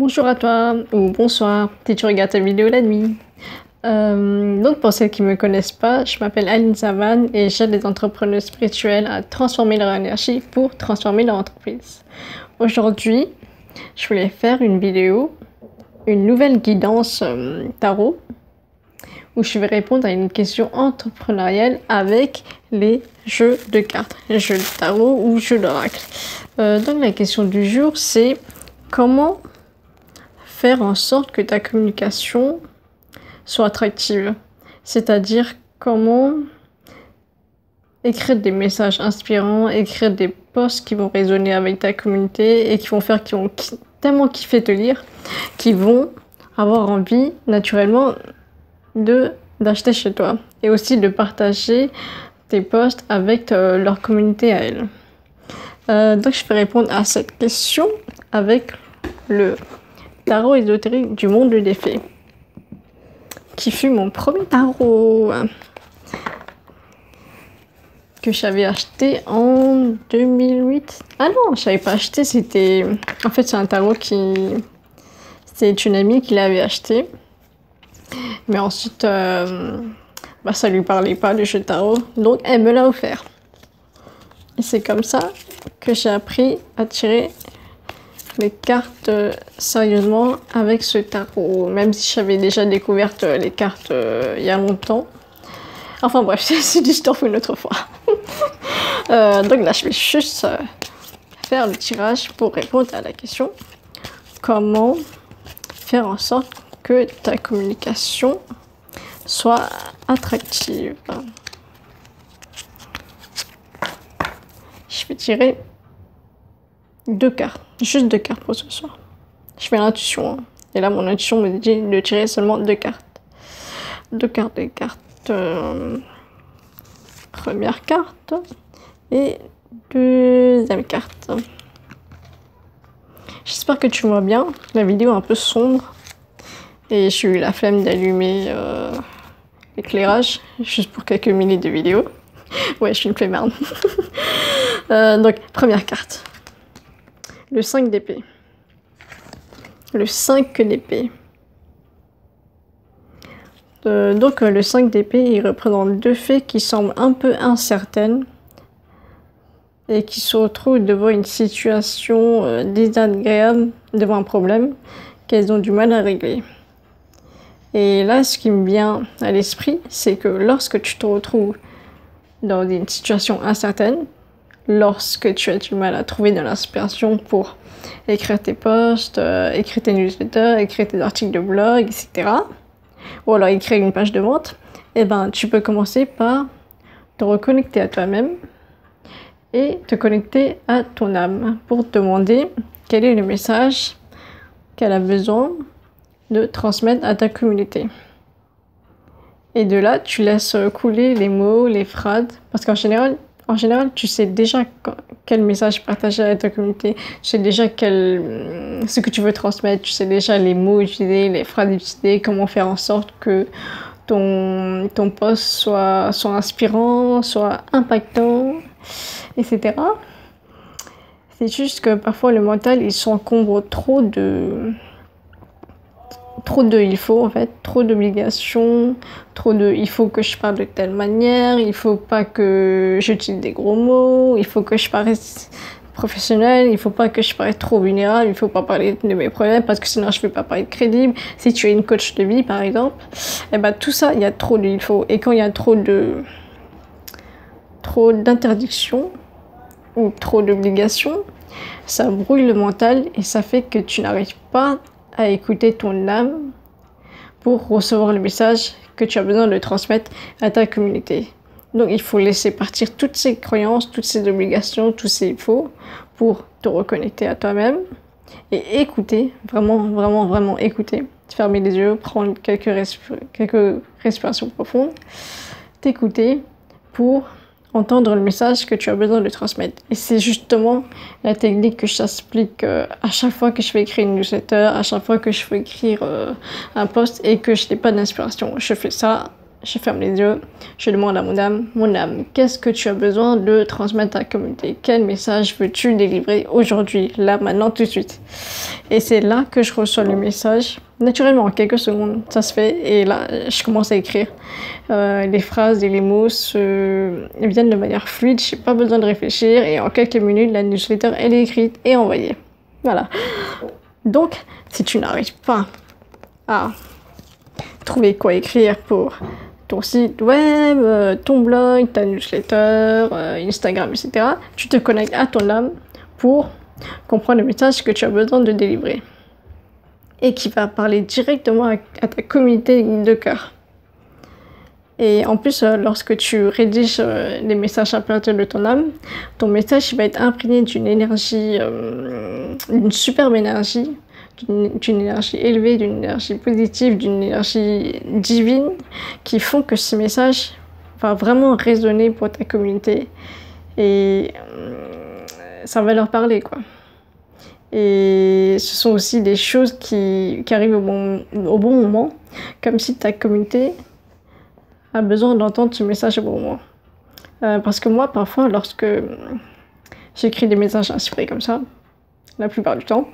Bonjour à toi, ou bonsoir, si tu regardes ta vidéo la nuit. Donc pour celles qui ne me connaissent pas, je m'appelle Aline Savane et j'aide les entrepreneurs spirituels à transformer leur énergie pour transformer leur entreprise. Aujourd'hui, je voulais faire une vidéo, une nouvelle guidance tarot, où je vais répondre à une question entrepreneuriale avec les jeux de cartes, jeux de tarot ou jeux d'oracle. Donc la question du jour, c'est comment faire en sorte que ta communication soit attractive. C'est-à-dire comment écrire des messages inspirants, écrire des posts qui vont résonner avec ta communauté et qui vont faire qu'ils vont tellement kiffer te lire, qu'ils vont avoir envie naturellement d'acheter chez toi. Et aussi de partager tes posts avec leur communauté à elles. Donc je vais répondre à cette question avec le tarot ésotérique du monde des fées, qui fut mon premier tarot que j'avais acheté en 2008. Ah non, je n'avais pas acheté, c'était... En fait, c'est un tarot c'est une amie qui l'avait acheté. Mais ensuite, ça lui parlait pas, le jeu de tarot. Donc, elle me l'a offert. Et c'est comme ça que j'ai appris à tirer les cartes sérieusement avec ce tarot, même si j'avais déjà découvert les cartes il y a longtemps. Enfin bref, c'est une histoire pour une autre fois. Donc là, je vais juste faire le tirage pour répondre à la question comment faire en sorte que ta communication soit attractive. Je vais tirer 2 cartes, juste 2 cartes pour ce soir. Je fais l'intuition, hein. Et là mon intuition me dit de tirer seulement 2 cartes. 2 cartes, des cartes. Première carte et deuxième carte. J'espère que tu vois bien. La vidéo est un peu sombre et j'ai eu la flemme d'allumer l'éclairage juste pour quelques minutes de vidéo. Ouais, je suis une flemmarde. Donc première carte. Le 5 d'épée. Le 5 d'épée. Donc le 5 d'épée, il représente 2 fées qui semblent un peu incertaines et qui se retrouvent devant une situation désagréable, devant un problème qu'elles ont du mal à régler. Et là, ce qui me vient à l'esprit, c'est que lorsque tu te retrouves dans une situation incertaine, lorsque tu as du mal à trouver de l'inspiration pour écrire tes posts, écrire tes newsletters, écrire tes articles de blog, etc., ou alors écrire une page de vente, eh ben, tu peux commencer par te reconnecter à toi-même et te connecter à ton âme pour te demander quel est le message qu'elle a besoin de transmettre à ta communauté. Et de là, tu laisses couler les mots, les phrases, parce qu'en général, tu sais déjà quel message partager à ta communauté, tu sais déjà ce que tu veux transmettre, tu sais déjà les mots utilisés, les phrases utilisées, comment faire en sorte que ton post soit inspirant, soit impactant, etc. C'est juste que parfois le mental, il s'encombre trop de il faut, en fait, trop d'obligations, il faut que je parle de telle manière, il faut pas que j'utilise des gros mots, il faut que je paraisse professionnelle, il faut pas que je paraisse trop vulnérable, il faut pas parler de mes problèmes parce que sinon je vais pas paraître crédible. Si tu es une coach de vie par exemple, et ben tout ça, il y a trop de il faut. Et quand il y a trop d'interdictions ou trop d'obligations, ça brouille le mental et ça fait que tu n'arrives pas à écouter ton âme pour recevoir le message que tu as besoin de transmettre à ta communauté. Donc il faut laisser partir toutes ces croyances, toutes ces obligations, tous ces faux pour te reconnecter à toi-même et écouter, vraiment écouter. Fermer les yeux, prendre quelques respirations profondes, t'écouter pour entendre le message que tu as besoin de transmettre. Et c'est justement la technique que je t'explique à chaque fois que je vais écrire une newsletter, à chaque fois que je veux écrire un post et que je n'ai pas d'inspiration. Je fais ça je ferme les yeux, je demande à mon âme, qu'est-ce que tu as besoin de transmettre à ta communauté? Quel message veux-tu délivrer aujourd'hui, là, maintenant, tout de suite? Et c'est là que je reçois le message. Naturellement, en quelques secondes, ça se fait. Et là, je commence à écrire. Les phrases et les mots viennent de manière fluide. Je n'ai pas besoin de réfléchir. Et en quelques minutes, la newsletter, elle est écrite et envoyée. Voilà. Donc, si tu n'arrives pas à trouver quoi écrire pour ton site web, ton blog, ta newsletter, Instagram, etc., tu te connectes à ton âme pour comprendre le message que tu as besoin de délivrer et qui va parler directement à ta communauté de cœur. Et en plus, lorsque tu rédiges les messages à partir de ton âme, ton message va être imprégné d'une énergie, d'une superbe énergie, d'une énergie élevée, d'une énergie positive, d'une énergie divine, qui font que ce message va vraiment résonner pour ta communauté et ça va leur parler, quoi. Et ce sont aussi des choses qui arrivent au bon moment, comme si ta communauté a besoin d'entendre ce message au bon moment. Parce que moi, parfois, lorsque j'écris des messages inspirés comme ça, la plupart du temps,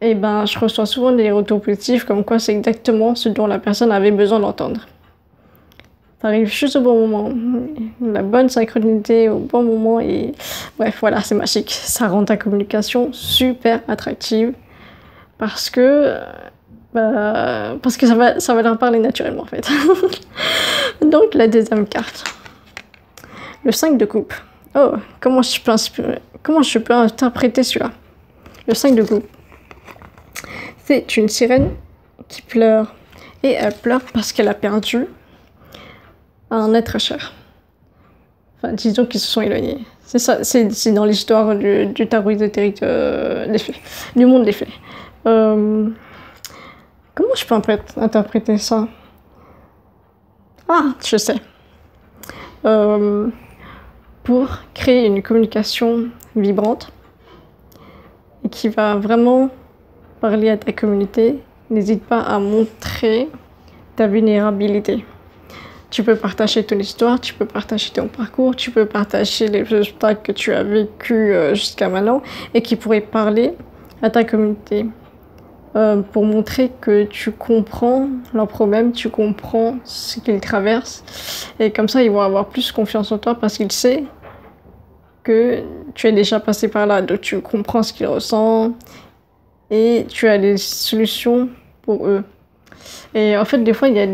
et ben, je reçois souvent des retours positifs comme quoi c'est exactement ce dont la personne avait besoin d'entendre. Ça arrive juste au bon moment, la bonne synchronicité au bon moment et bref, voilà, c'est magique. Ça rend ta communication super attractive parce que ça va leur parler naturellement en fait. Donc la deuxième carte, le 5 de coupe. Oh, comment je peux interpréter celui-là? Le 5 de coupe. C'est une sirène qui pleure et elle pleure parce qu'elle a perdu un être cher. Enfin, disons qu'ils se sont éloignés. C'est ça, c'est dans l'histoire du tarot ésotérique des fées, du monde des fées. Comment je peux interpréter ça? Ah, je sais. Pour créer une communication vibrante et qui va vraiment parler à ta communauté, n'hésite pas à montrer ta vulnérabilité. Tu peux partager ton histoire, tu peux partager ton parcours, tu peux partager les obstacles que tu as vécus jusqu'à maintenant et qui pourraient parler à ta communauté pour montrer que tu comprends leurs problèmes, tu comprends ce qu'ils traversent et comme ça ils vont avoir plus confiance en toi parce qu'ils savent que tu es déjà passé par là, donc tu comprends ce qu'ils ressentent et tu as des solutions pour eux. Et en fait des fois il y a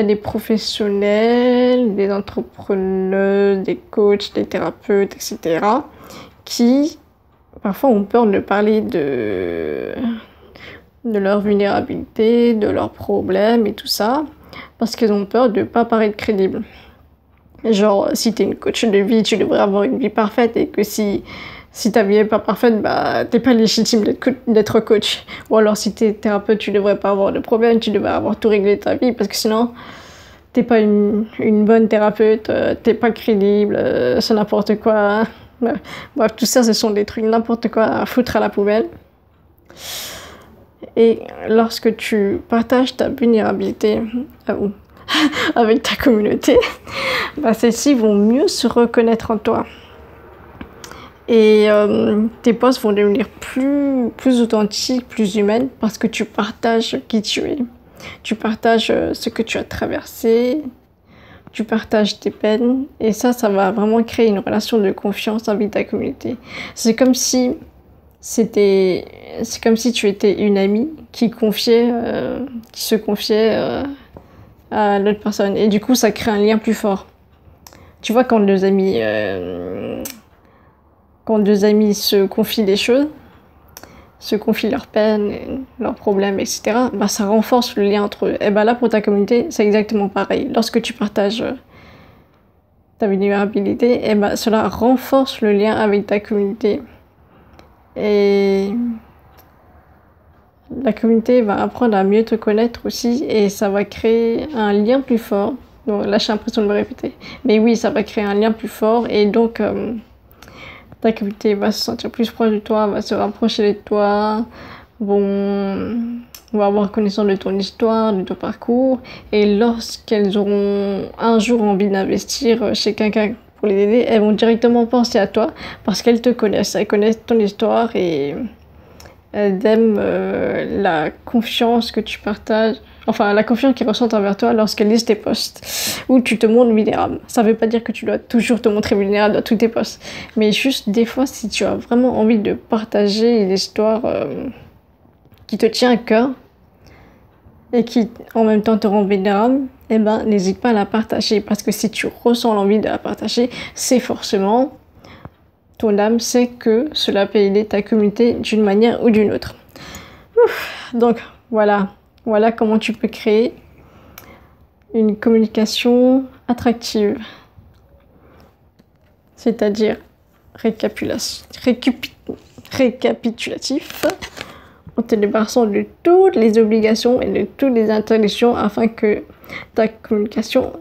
des professionnels, des entrepreneurs, des coachs, des thérapeutes, etc. qui, parfois, ont peur de parler de leur vulnérabilité, de leurs problèmes et tout ça, parce qu'ils ont peur de ne pas paraître crédibles. Genre, si tu es une coach de vie, tu devrais avoir une vie parfaite et que si ta vie n'est pas parfaite, bah, t'es pas légitime d'être coach. Ou alors, si t'es thérapeute, tu devrais pas avoir de problème, tu devrais avoir tout réglé de ta vie, parce que sinon, t'es pas une bonne thérapeute, t'es pas crédible, c'est n'importe quoi. Bref, tout ça, ce sont des trucs n'importe quoi à foutre à la poubelle. Et lorsque tu partages ta vulnérabilité avec ta communauté, bah, celles-ci vont mieux se reconnaître en toi. Et tes posts vont devenir plus authentiques, plus humaines, parce que tu partages qui tu es. Tu partages ce que tu as traversé, tu partages tes peines, et ça va vraiment créer une relation de confiance avec ta communauté. C'est comme si tu étais une amie qui se confiait à l'autre personne, et du coup ça crée un lien plus fort. Tu vois, quand deux amis se confient des choses, se confient leurs peines, leurs problèmes, etc., bah, ça renforce le lien entre eux. Et bah là, pour ta communauté, c'est exactement pareil. Lorsque tu partages ta vulnérabilité, et bah, cela renforce le lien avec ta communauté. Et la communauté va apprendre à mieux te connaître aussi, et ça va créer un lien plus fort. Donc, là, j'ai l'impression de me répéter. Mais oui, ça va créer un lien plus fort, et donc ta communauté va se sentir plus proche de toi, va se rapprocher de toi, vont avoir connaissance de ton histoire, de ton parcours, et lorsqu'elles auront un jour envie d'investir chez quelqu'un pour les aider, elles vont directement penser à toi parce qu'elles te connaissent, elles connaissent ton histoire et elles aiment la confiance que tu partages, enfin la confiance qu'ils ressentent envers toi lorsqu'elles lisent tes posts où tu te montres vulnérable. Ça ne veut pas dire que tu dois toujours te montrer vulnérable dans tous tes posts, mais juste des fois si tu as vraiment envie de partager une histoire qui te tient à cœur et qui en même temps te rend vulnérable, eh ben n'hésite pas à la partager parce que si tu ressens l'envie de la partager, c'est forcément ton âme sait que cela peut aider ta communauté d'une manière ou d'une autre. Donc voilà comment tu peux créer une communication attractive, c'est-à-dire récapitulatif, en te débarrassant de toutes les obligations et de toutes les interdictions afin que ta communication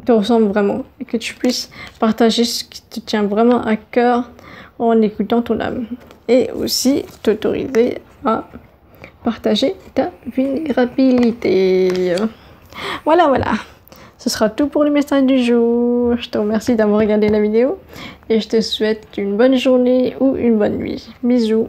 te ressemble vraiment et que tu puisses partager ce qui te tient vraiment à cœur en écoutant ton âme. Et aussi t'autoriser à partager ta vulnérabilité. Voilà. Ce sera tout pour le message du jour. Je te remercie d'avoir regardé la vidéo et je te souhaite une bonne journée ou une bonne nuit. Bisous.